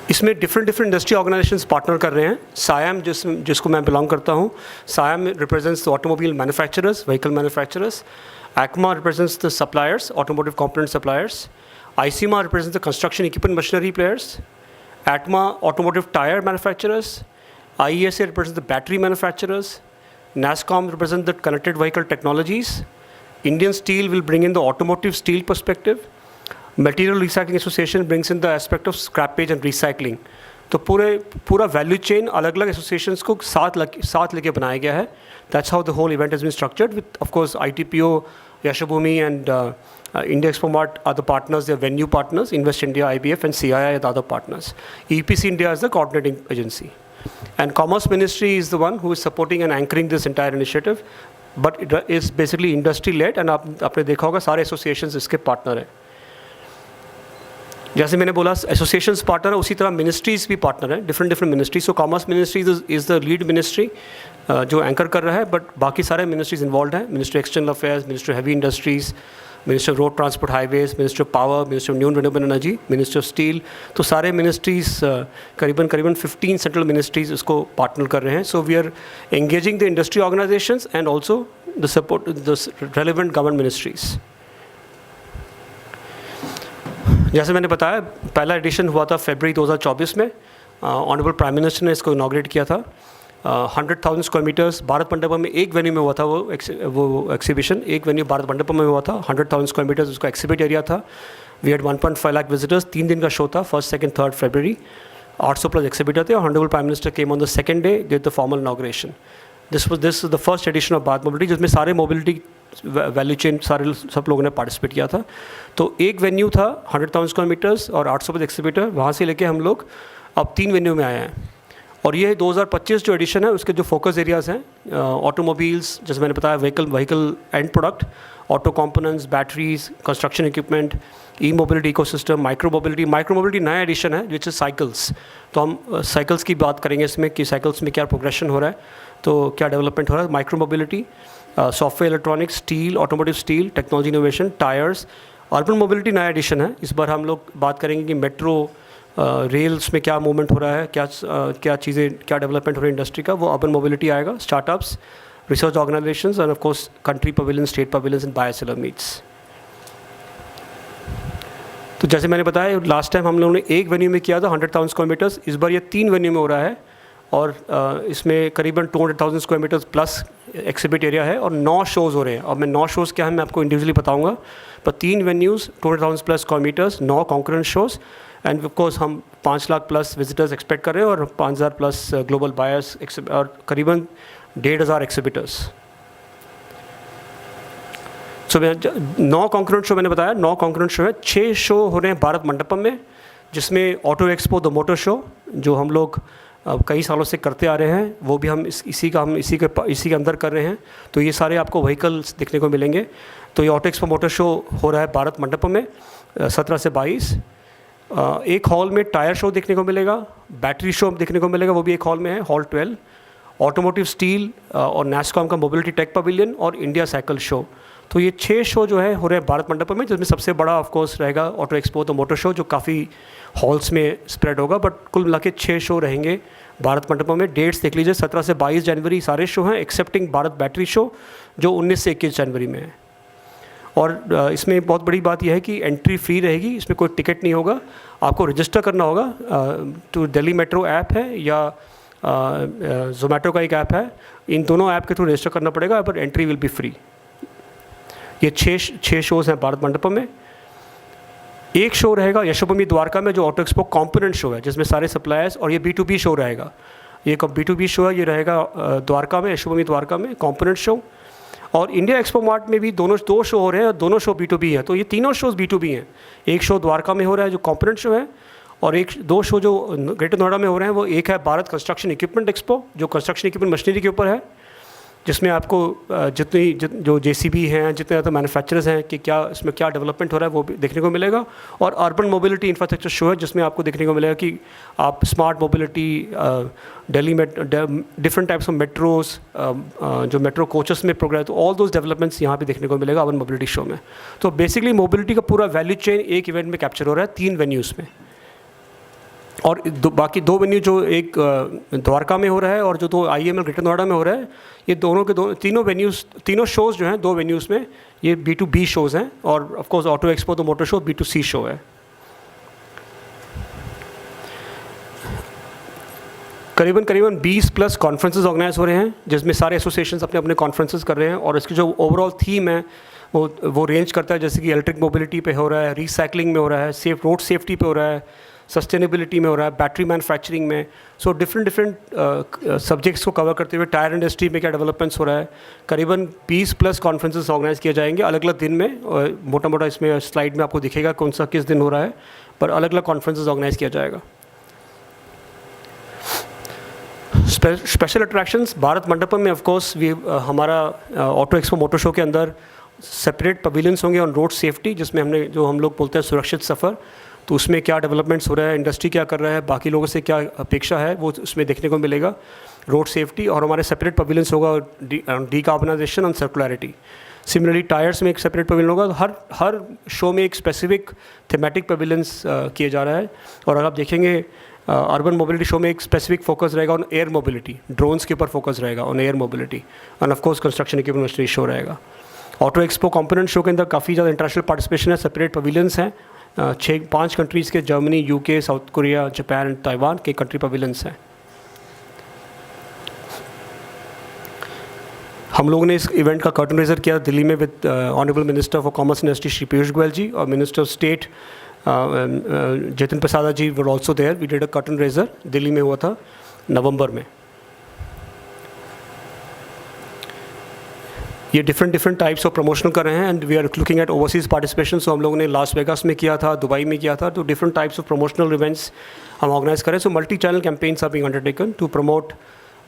इसमें different industry organisations partner कर रहे हैं। सायम जिसको मैं बिलोंग करता हूँ, Sayam represents the automobile manufacturers, vehicle manufacturers. ACMA represents the suppliers, automotive component suppliers. ICMA represents the construction equipment machinery players. ATMA, automotive tire manufacturers. IESA represents the battery manufacturers. NASSCOM represents the connected vehicle technologies. Indian Steel will bring in the automotive steel perspective. Material Recycling Association brings in the aspect of scrappage and recycling. तो पूरा value chain अलग अलग associations को साथ लेके बनाया गया है। That's how the whole event has been structured with of course ITPO, Yashobhoomi and India Expo Mart are the partners, they are venue partners, Invest India, IBF and CII are the other partners. EPC India is the coordinating agency. And Commerce Ministry is the one who is supporting and anchoring this entire initiative, but it is basically industry led and आपने देखा होगा सारे associations इसके partner हैं। जैसे मैंने बोला associations partner है, उसी तरह मिनिस्ट्रीज़ भी पार्टनर हैं, different ministries. So commerce ministry is the lead ministry जो एंकर कर रहा है, बट बाकी सारे मिनिस्ट्रीज इन्वॉल्व हैं। Ministry external affairs, ministry heavy industries, ministry of road transport highways, ministry of power, ministry of new renewable energy, ministry of steel. तो सारे ministries करीबन 15 सेंट्रल मिनिस्ट्रीज़ इसको पार्टनर कर रहे हैं। So we are engaging the industry organisations and also the support the relevant government ministries. जैसे मैंने बताया, पहला एडिशन हुआ था फरवरी 2024 में। ऑनरेबल प्राइम मिनिस्टर ने इसको इनॉग्रेट किया था। 100,000 स्क्वायर मीटर्स भारत मंडपम में एक वेन्यू में हुआ था। वो एक्सिबिशन एक वेन्यू भारत मंडपम में हुआ था। 100,000 स्क्वायर मीटर्स उसका एक्सिबिट एरिया था। We had 1.5 lakh visitors. 3 दिन का शो था, 1st, 2nd, 3rd फरवरी। 800 प्लस एक्सिबिटर थे। Honourable prime minister came on the second day, did the formal inauguration. This is the first edition of Bharat mobility, जिसमें सारे mobility value chain सब लोगों ने पार्टिसिपेट किया था। तो एक वेन्यू था 100,000 स्क्वायर मीटर्स और 800 प्लस एक्सिबिटर, वहाँ से लेके हम लोग अब 3 वेन्यू में आए हैं। और ये 2025 जो एडिशन है उसके जो फोकस एरियाज़ हैं, ऑटोमोबाइल्स, जैसे मैंने बताया, vehicle and product, auto components, batteries, construction equipment, E mobility ecosystem, micro mobility नया एडिशन है विच इज़ साइकिल्स। तो हम साइकिल्स की बात करेंगे इसमें कि साइकिल्स में क्या प्रोग्रेशन हो रहा है, तो क्या डेवलपमेंट हो रहा है। Micro mobility, software, electronics, steel, automotive steel, technology innovation, tyres. Urban mobility नया एडिशन है। इस बार हम लोग बात करेंगे कि मेट्रो, रेल्स में क्या मूवमेंट हो रहा है, क्या चीज़ें, क्या डेवलपमेंट हो रही है इंडस्ट्री का, वो अर्बन मोबिलिटी आएगा। Startups, research organisations and of course country pavilion, state pavilions and buyer seller meets. तो जैसे मैंने बताया, लास्ट टाइम हम लोगों ने एक वेन्यू में किया था 100,000 स्क्वायर मीटर्स। इस बार ये 3 वेन्यू में हो रहा है और इसमें करीबन 200,000 square metres plus exhibit area है और 9 शोज़ हो रहे हैं। और मैं 9 शोज़ क्या है मैं आपको इंडिविजुअली बताऊंगा, पर 3 venues, 200,000 plus square metres, 9 concurrent shows and of course हम 5 लाख प्लस विजिटर्स एक्सपेक्ट कर रहे हैं और 5,000 प्लस ग्लोबल बायर्स और करीबन 1,500 एक्सिबिटर्स। सो 9 कॉन्करेंट शो मैंने बताया, 9 कॉन्करेंट शो है। 6 शो हो रहे हैं भारत मंडपम में, जिसमें auto expo the motor show जो हम लोग कई सालों से करते आ रहे हैं, वो भी हम इसी के अंदर कर रहे हैं। तो ये सारे आपको व्हीकल्स देखने को मिलेंगे। तो ये ऑटो एक्सपो मोटर शो हो रहा है भारत मंडपम में 17 से 22। एक हॉल में टायर शो देखने को मिलेगा, बैटरी शो देखने को मिलेगा, वो भी एक हॉल में है, हॉल 12। ऑटोमोटिव स्टील और NASSCOM का मोबिलिटी टेक पवेलियन और इंडिया साइकिल शो। तो ये 6 शो जो है हो रहे हैं भारत मंडपम में, जिसमें सबसे बड़ा ऑफ कोर्स रहेगा auto expo the motor show, जो काफ़ी हॉल्स में स्प्रेड होगा, बट कुल मिला के 6 शो रहेंगे भारत मंडपम में। डेट्स देख लीजिए, 17 से 22 जनवरी सारे शो हैं, एक्सेप्टिंग भारत बैटरी शो जो 19 से 21 जनवरी में है। और इसमें बहुत बड़ी बात यह है कि एंट्री फ्री रहेगी, इसमें कोई टिकट नहीं होगा, आपको रजिस्टर करना होगा। तो दिल्ली मेट्रो ऐप है या जोमेटो का एक ऐप है, इन दोनों ऐप के थ्रू रजिस्टर करना पड़ेगा, but entry will be free. ये 6 शोज़ हैं भारत मंडपम में। एक शो रहेगा यशोभूमि द्वारका में, जो ऑटो एक्सपो कॉम्पोनेंट शो है, जिसमें सारे सप्लायर्स, और ये B2B शो रहेगा। ये B2B शो है, ये रहेगा द्वारका में, यशोभूमि द्वारका में, कॉम्पोनेंट शो। और इंडिया एक्सपो मार्ट में भी 2 शो हो रहे हैं और दोनों शो B2B है। तो ये तीनों शोज़ B2B हैं। एक शो द्वारका में हो रहा है जो कॉम्पोनेंट शो है, और 2 शो जो ग्रेटर नोएडा में हो रहे हैं, वो एक है भारत कंस्ट्रक्शन इक्विपमेंट एक्सपो जो कंस्ट्रक्शन इक्विपमेंट मशीनरी के ऊपर है, जिसमें आपको जो JCB हैं, जितने ज़्यादा मैन्युफैक्चरर्स हैं कि क्या इसमें क्या डेवलपमेंट हो रहा है वो भी देखने को मिलेगा। और अर्बन मोबिलिटी इंफ्रास्ट्रक्चर शो है, जिसमें आपको देखने को मिलेगा कि आप स्मार्ट मोबिलिटी, दिल्ली में डिफरेंट टाइप्स ऑफ मेट्रोज, जो मेट्रो कोचेस में प्रोग्रेस, तो ऑल दोज डेवलपमेंट्स यहाँ पे देखने को मिलेगा अर्बन मोबिलिटी शो में। तो बेसिकली मोबिलिटी का पूरा वैल्यू चेन एक इवेंट में कैप्चर हो रहा है 3 वेन्यूज़ में। और बाकी 2 वेन्यू जो एक द्वारका में हो रहा है और जो 2 IML ग्रेटर नोएडा में हो रहा है, ये दोनों के तीनों वेन्यूज़, तीनों शोज़ जो हैं 2 वेन्यूज़ में ये B2B शोज़ हैं, और of course auto expo the motor show B2C show है। करीबन 20+ कॉन्फ्रेंसेस ऑर्गेनाइज हो रहे हैं, जिसमें सारे एसोसिएशंस अपने अपने कॉन्फ्रेंसेस कर रहे हैं, और इसकी जो ओवरऑल थीम है वो रेंज करता है, जैसे कि इलेक्ट्रिक मोबिलिटी पे हो रहा है, रिसाइकलिंग में हो रहा है, रोड सेफ्टी पे हो रहा है, सस्टेनेबिलिटी में हो रहा है, बैटरी मैन्युफैक्चरिंग में। सो डिफरेंट सब्जेक्ट्स को कवर करते हुए टायर इंडस्ट्री में क्या डेवलपमेंट्स हो रहा है। करीबन 20+ कॉन्फ्रेंसेस ऑर्गेनाइज किए जाएंगे अलग अलग दिन में, और मोटा इसमें स्लाइड में आपको दिखेगा कौन सा किस दिन हो रहा है, पर अलग अलग कॉन्फ्रेंसेस ऑर्गेनाइज किया जाएगा। स्पेशल अट्रैक्शंस भारत मंडपम में, ऑफ कोर्स हमारा ऑटो एक्सपो मोटर शो के अंदर सेपरेट पवेलियंस होंगे ऑन रोड सेफ्टी, जिसमें हम लोग बोलते हैं सुरक्षित सफ़र। तो उसमें क्या डेवलपमेंट्स हो रहा है, इंडस्ट्री क्या कर रहा है, बाकी लोगों से क्या अपेक्षा है, वो उसमें देखने को मिलेगा, रोड सेफ्टी। और हमारे सेपरेट पवेलियंस होगा डीकार्बनाइजेशन एंड सर्कुलरिटी। सिमिलरली टायर्स में एक सेपरेट पवेलियन होगा। हर शो में एक स्पेसिफिक थीमेटिक पवेलियंस किए जा रहा है। और अगर आप देखेंगे अर्बन मोबिलिटी शो में एक स्पेसिफिक फोकस रहेगा ऑन एयर मोबिलिटी, ड्रोन्स के ऊपर फोकस रहेगा on air mobility, and of course construction equipment show रहेगा। ऑटो एक्सपो कंपोनेंट शो के अंदर काफ़ी ज़्यादा इंटरनेशनल पार्टिसिपेशन है, सेपरेट पवेलियंस हैं, 5 कंट्रीज़ के, Germany, UK, south Korea, Japan and Taiwan के कंट्री पवेलियंस हैं। हम लोगों ने इस इवेंट का कर्टन रेजर किया दिल्ली में with honourable minister for commerce industry Shri Piyush Goyal ji, और minister of state Jitin Prasad ji were also there. We did a curtain raiser, Delhi में हुआ था नवंबर में। ये डिफरेंट टाइप्स ऑफ प्रमोशनल कर रहे हैं, and we are looking at overseas participation. So हम लोगों ने लास वेगास में किया था, दुबई में किया था, तो different types of promotional events हम ऑर्गेनाइज करें। So multi channel campaigns are being undertaken to promote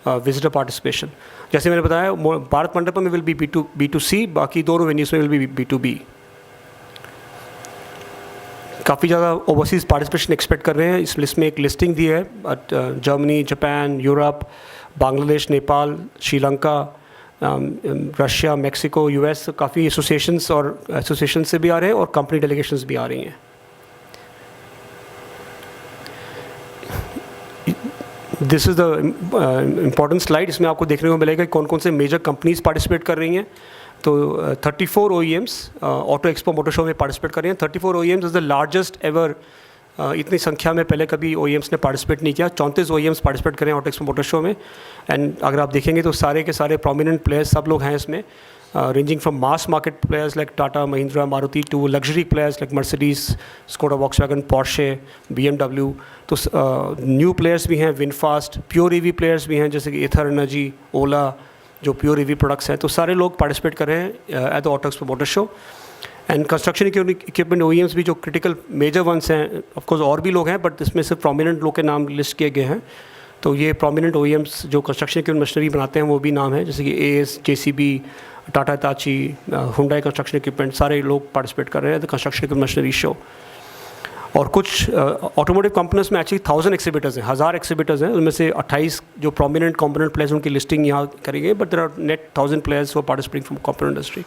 visitor participation. जैसे मैंने बताया, भारत मंडपम में विल बी B2C, बाकी दोनों वेन्यूज़ में विल बी B2B। काफ़ी ज़्यादा ओवरसीज़ पार्टिसिपेशन एक्सपेक्ट कर रहे हैं। इस लिस्ट में एक लिस्टिंग दी है, Germany, Japan, Europe, Bangladesh, Nepal, Sri Lanka, Russia, Mexico, US, काफ़ी एसोसिएशंस से भी आ रहे हैं, और कंपनी डेलीगेशंस भी आ रही हैं। This is the important slide. इसमें आपको देखने को मिलेगा कौन कौन से मेजर कंपनीज पार्टिसिपेट कर रही हैं। तो 34 OEMs auto expo motor show में पार्टिसिपेट कर रही हैं। 34 OEMs is the largest ever. इतनी संख्या में पहले कभी OEMs ने पार्टिसिपेट नहीं किया। 34 OEMs पार्टिसिपेट करें ऑटो एक्सपो मोटर शो में। एंड अगर आप देखेंगे तो सारे के सारे प्रोमिनेंट प्लेयर्स सब लोग हैं इसमें, ranging from mass market players like Tata, Mahindra, Maruti, to luxury players like Mercedes, Skoda, Volkswagen, Porsche, BMW। तो न्यू प्लेयर्स भी हैं, विनफास्ट, प्योर EV प्लेयर्स भी हैं, जैसे कि एथर एनर्जी, ओला, जो प्योर EV प्रोडक्ट्स हैं। तो सारे लोग पार्टिसिपेट कर रहे हैं at the auto expo motor show. And construction equipment OEMs भी जो क्रिटिकल मेजर वंस हैं, ऑफकोर्स और भी लोग हैं, बट इसमें सिर्फ प्रोमिनेंट लोग के नाम लिस्ट किए गए हैं। तो ये प्रोमिनेंट OEMs जो कंस्ट्रक्शन इक्विपमेंट मशीनरी बनाते हैं वो भी नाम है, जैसे कि AS, JCB, Tata Hitachi, Hyundai construction equipment, सारे लोग पार्टिसिपेट कर रहे हैं the construction equipment machinery show. और कुछ ऑटोमोटिव कंपनीज में एक्चुअली 1000 एक्सिबिटर्स हैं, 1000 एक्सिबिटर्स हैं। उनमें से 28 जो प्रोमिनेंट कॉम्पोनेंट प्लेयर्स उनकी लिस्टिंग यहाँ करेंगे, but there are net 1000 players who are participating from component industry.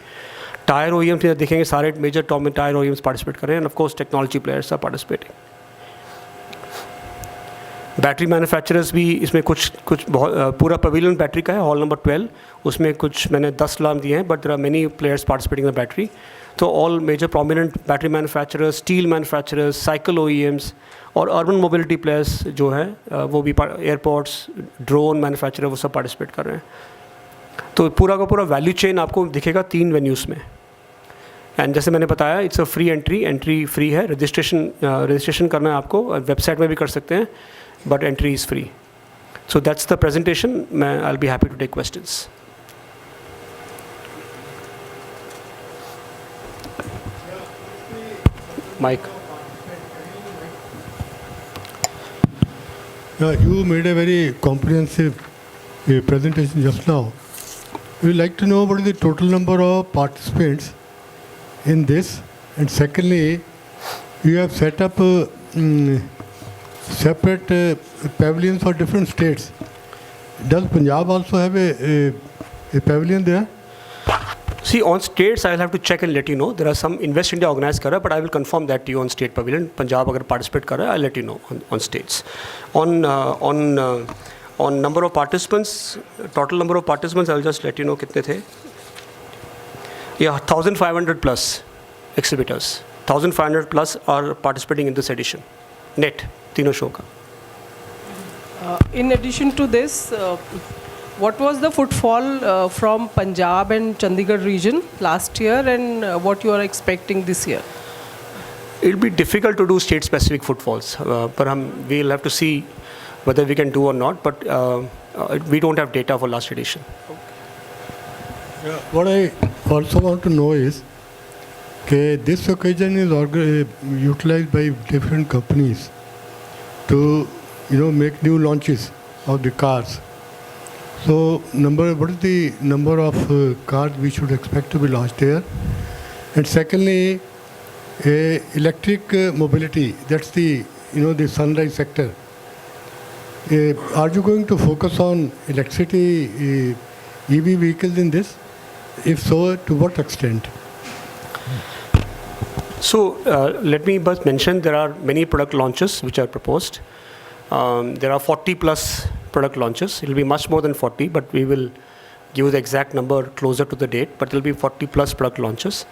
Tyre OEMs देखेंगे, सारे मेजर टायर OEMs पार्टिसिपेट कर रहे हैं, and of course technology players are participating. Battery manufacturers भी इसमें कुछ बहुत पूरा पवेलियन बैटरी का है, हॉल नंबर 12, उसमें कुछ मैंने 10 नाम दिए हैं, but there are many players participating in the battery. तो all major prominent battery manufacturers, steel manufacturers, cycle OEMs और अर्बन मोबिलिटी प्लेयर्स जो हैं वो भी, एयरपोर्ट्स, ड्रोन मैन्युफैक्चरर, वो सब पार्टिसिपेट कर रहे हैं। तो पूरा का पूरा वैल्यू चेन आपको दिखेगा 3 वेन्यूज़ में। एंड जैसे मैंने बताया, it's a free entry free है। रजिस्ट्रेशन करना है आपको, वेबसाइट में भी कर सकते हैं, but entry is free. So that's the presentation. मैं I will be happy to take questions. Mike. You made a very comprehensive presentation just now. We would like to know what is the total number of participants in this, and secondly, you have set up separate pavilions for different states. Does Punjab also have a pavilion there? See, on states, I'll have to check and let you know. There are some Invest India organized कर रहा है, but I will confirm that to you on state pavilion. Punjab अगर participate कर रहा है, I'll let you know on states. On number of participants, total number of participants, I'll just let you know कितने थे. Yeah, 1,500 plus exhibitors. 1,500 plus are participating in this edition. Net, तीनों show का. In addition to this, what was the footfall from Punjab and Chandigarh region last year, and what you are expecting this year? It'll be difficult to do state-specific footfalls, but we'll have to see whether we can do or not. But we don't have data for last edition. What I also want to know is that this occasion is utilized by different companies to, make new launches of the cars. So, what is the number of cars we should expect to be launched here? And secondly, electric mobility. That's the sunrise sector. Are you going to focus on electricity EV vehicles in this? If so, to what extent? So let me but mention there are many product launches which are proposed. There are 40 plus product launches. It will be much more than 40, but we will give you the exact number closer to the date. But it will be 40 plus product launches.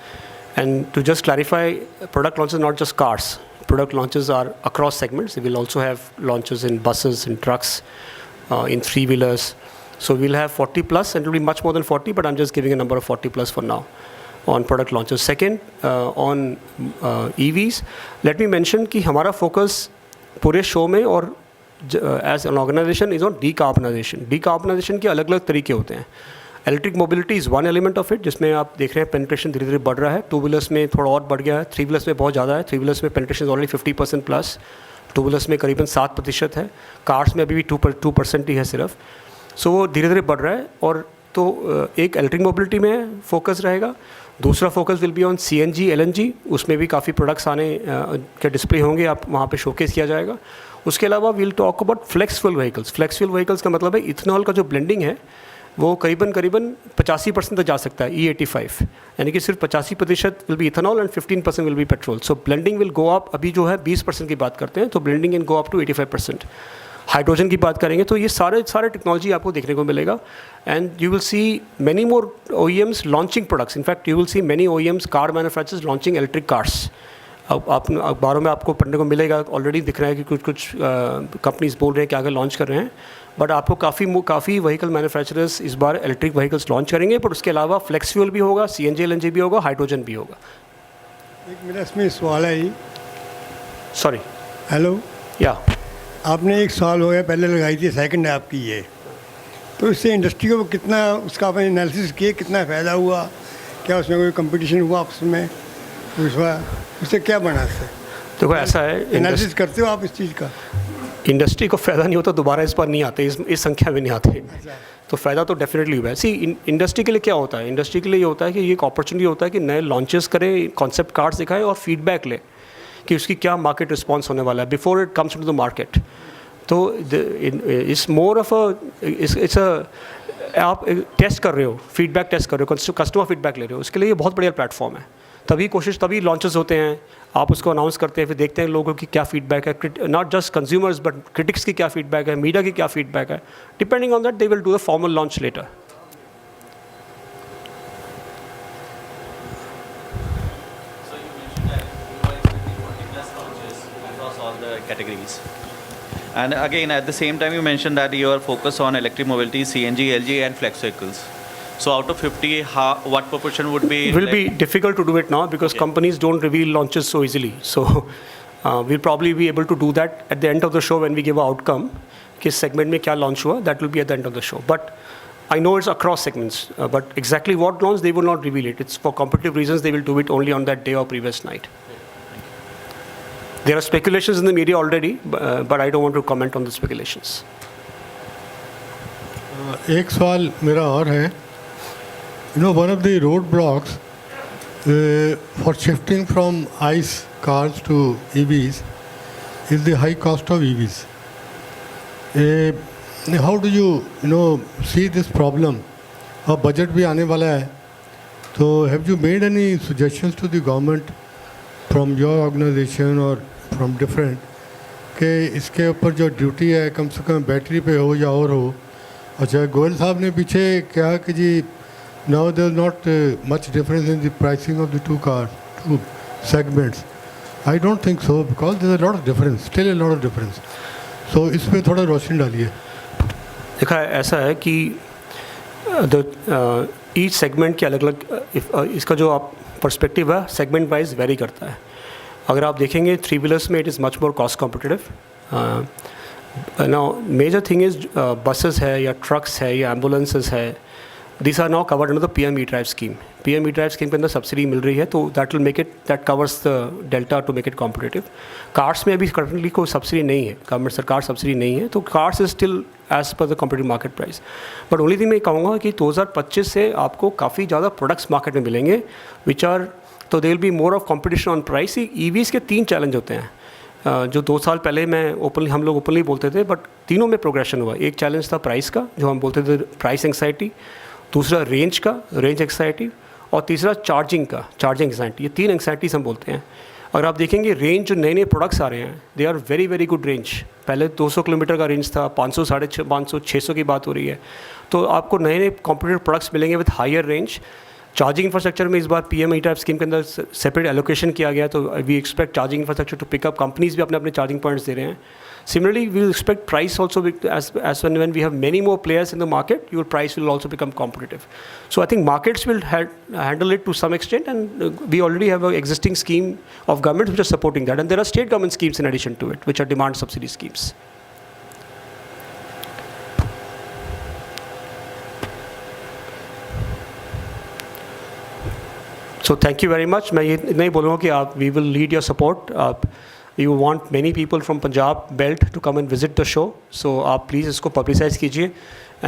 And to just clarify, product launches are not just cars. Product launches are across segments. We will also have launches in buses, in trucks, in three-wheelers. So we'll have 40 plus, and it will be much more than 40, but I'm just giving a number of 40 plus for now on product launches. Second, on EVs, let me mention कि हमारा focus पूरे show में और as an organization is on decarbonization. Decarbonization के अलग-अलग तरीके होते हैं. Electric mobility is one element of it, जिसमें आप देख रहे हैं penetration धीरे-धीरे बढ़ रहा है. Two wheelers में थोड़ा और बढ़ गया है. Three wheelers में बहुत ज़्यादा है. Three wheelers में penetration is already 50% plus. Two wheelers में करीबन 7% है. Cars में अभी भी 2% ही है सिर्फ. सो वो धीरे धीरे बढ़ रहा है. और तो एक इलेक्ट्रिक मोबिलिटी में फोकस रहेगा. दूसरा focus will be on CNG LNG. उसमें भी काफ़ी प्रोडक्ट्स आने के डिस्प्ले होंगे, आप वहाँ पे शोकेस किया जाएगा. उसके अलावा will talk about flex fuel vehicles. Flex fuel vehicles का मतलब है इथेनॉल का जो ब्लेंडिंग है वो करीबन 85% तक जा सकता है. E85 यानी कि सिर्फ 85% will be ethanol and 15% will be petrol. So blending will go up. अभी जो है 20% की बात करते हैं, तो blending can go up to 85%. Hydrogen की बात करेंगे तो ये सारे टेक्नोलॉजी आपको देखने को मिलेगा. And you will see many more OEMs launching products. In fact you will see many OEMs car manufacturers launching electric cars. अब आप अखबारों में आपको पढ़ने को मिलेगा, ऑलरेडी दिख रहा है कि कुछ कंपनीज बोल रहे हैं कि आगे लॉन्च कर रहे हैं. बट आपको काफ़ी व्हीकल मैन्युफैक्चरर्स इस बार इलेक्ट्रिक व्हीकल्स लॉन्च करेंगे. बट उसके अलावा फ्लेक्स फ्यूल भी होगा, CNG LNG भी होगा, हाइड्रोजन भी होगा. एक मेरा इसमें सवाल है जी. सॉरी. हेलो. या आपने एक साल हो गया पहले लगाई थी, सेकंड है आपकी ये, तो इससे इंडस्ट्री को कितना उसका आपने एनालिसिस किया, कितना फ़ायदा हुआ, क्या उसमें कोई कंपटीशन हुआ आपस में, उससे क्या बना? इससे देखो ऐसा है, एनालिसिस करते हो आप इस चीज़ का? इंडस्ट्री को फ़ायदा नहीं होता दोबारा इस पर नहीं आते, इस संख्या में नहीं आते. तो फ़ायदा तो डेफिनेटली हुआ है. सी इंडस्ट्री के लिए क्या होता है, इंडस्ट्री के लिए ये होता है कि ये एक अपॉर्चुनिटी होता है कि नए लॉन्चेस करें, कॉन्सेप्ट कार्ड्स दिखाएं और फीडबैक ले कि उसकी क्या मार्केट रिस्पॉन्स होने वाला है before it comes to the market. तो इट्स मोर ऑफ इट्स आप टेस्ट कर रहे हो, फीडबैक टेस्ट कर रहे हो, कस्टमर फीडबैक ले रहे हो. उसके लिए ये बहुत बढ़िया प्लेटफॉर्म है. तभी लॉन्चेस होते हैं, आप उसको अनाउंस करते हैं, फिर देखते हैं लोगों की क्या फीडबैक है, not just consumers but critics की क्या फीडबैक है, मीडिया की क्या फीडबैक है. Depending on that they will do the formal launch later. Categories. And again, at the same time, you mentioned that you are focused on electric mobility, CNG, LG, and flex vehicles. So out of 50, what proportion would be? It will be difficult to do it now because companies don't reveal launches so easily. So we'll probably be able to do that at the end of the show when we give an outcome. किस segment में क्या launch हुआ? That will be at the end of the show. But I know it's across segments. But exactly what launch they will not reveal it. It's for competitive reasons. They will do it only on that day or previous night. There are speculations in the media already, but I don't want to comment on the speculations. एक सवाल मेरा और है. One of the roadblocks for shifting from ICE cars to EVs is the high cost of EVs. How do you see this problem? अब budget भी आने वाला है, So have you made any suggestions to the government from your organization or from different कि इसके ऊपर जो duty है कम से कम बैटरी पे हो या और हो? अच्छा, गोयल साहब ने पीछे कहा कि जी now there is not much difference in the pricing of the two segments. I don't think so because there is a lot of difference, still a lot of difference. So इस पे थोड़ा रोशनी डालिए. देखा ऐसा है कि ईच सेगमेंट के अलग अलग इसका जो आप पर्सपेक्टिव है सेगमेंट वाइज वेरी करता है. अगर आप देखेंगे थ्री व्हीलर्स में it is much more cost competitive. Now major thing is buses है या ट्रक्स है या एम्बुलेंसेस है, this are now covered under the PM E drive scheme. PM E drive scheme के अंदर सब्सिडी मिल रही है, तो that will make it, that covers the delta to make it competitive. Cars में अभी करंटली कोई सब्सिडी नहीं है, गवर्नमेंट सरकार सब्सिडी नहीं है, तो cars is still as per the competitive market price. But only thing मैं कहूँगा कि 2025 से आपको काफ़ी ज़्यादा प्रोडक्ट्स मार्केट में मिलेंगे विच आर, तो they will be more of competition on price. EVs के 3 चैलेंज होते हैं जो 2 साल पहले हम लोग ओपनली बोलते थे, बट तीनों में प्रोग्रेशन हुआ. एक चैलेंज था प्राइस का, जो हम बोलते थे प्राइस एंग्जाइटी, दूसरा रेंज का, रेंज एंग्जाइटी, और तीसरा चार्जिंग एंग्जाइटी. ये 3 एंग्जाइटीज़ हम बोलते हैं. अगर आप देखेंगे रेंज जो नए प्रोडक्ट्स आ रहे हैं, they are very very good range. पहले 200 किलोमीटर का रेंज था, 500, 550, 600 की बात हो रही है. तो आपको नए कॉम्पिटिटिव प्रोडक्ट्स मिलेंगे with higher range. Charging infrastructure में इस बार पीएम ई ड्राइव स्कीम के अंदर सेपरेट एलोकेशन किया गया, तो we expect charging infrastructure to pick up. Companies भी अपने चार्जिंग पॉइंट्स दे रहे हैं. Similarly, we will expect price also as when we have many more players in the market, your price will also become competitive. So I think markets will handle it to some extent, and we already have an existing scheme of governments which are supporting that, and there are state government schemes in addition to it, which are demand subsidy schemes. So thank you very much. मैं ये नहीं बोलूँगा कि we will need your support. You want many people from Punjab belt to come and visit the show, so आप please इसको publicize कीजिए,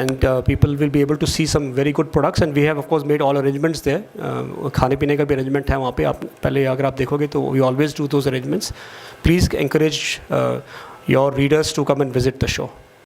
and people will be able to see some very good products, and we have of course made all arrangements there. खाने पीने का भी arrangement है वहाँ पे. आप पहले अगर आप देखोगे तो we always do those arrangements. Please encourage your readers to come and visit the show.